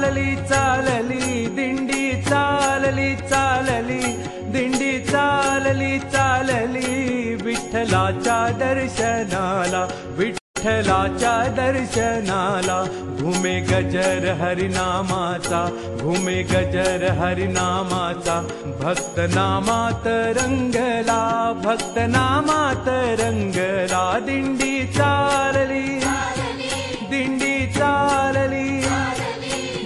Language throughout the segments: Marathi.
चालली चालली दिंडी चालली चालली दिंडी चालली चालली विठ्ठलाच्या दर्शनाला विठ्ठलाच्या दर्शनाला घुमे गजर हरिनामाचा घुमे गजर हरिनामाचा भक्त नामात रंगला भक्त नामात रंगला दिंडी चालली दिंडी चालली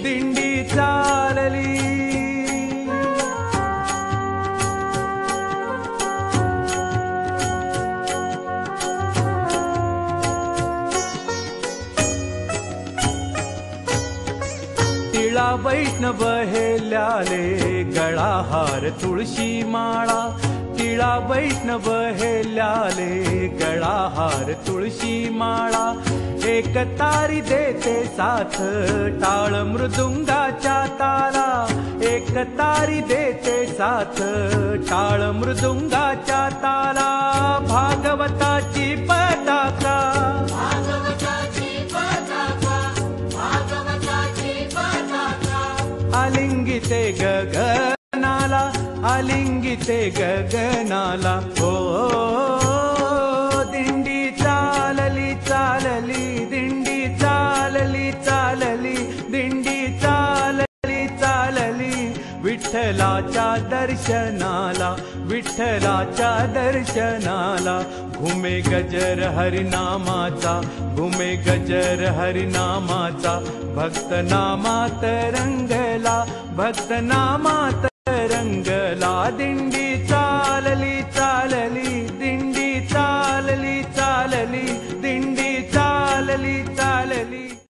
दिंडी चालली टिळा वैष्णव हेल्याले गळाहार तुळशी माळा टिळा वैष्णव हेल्याले गळाहार तुळशी माळा एक तारी देते साथ टाळ मृदुंगाच्या ताला एक तारी देते साथ टाळ मृदुंगाच्या ताला भागवताची पताका आलिंगिते गगनाला आलिंगिते गगनाला हो दिंडी चालली चालली दिंडी चालली चालली दिंडी चालली चालली विठ्ठलाच्या दर्शनाला विठ्ठलाच्या दर्शनाला घुमे गजर हरिनामाचा घुमे गजर हरिनामाचा भक्त नामात रंगला भक्त नामात रंगला दिंडी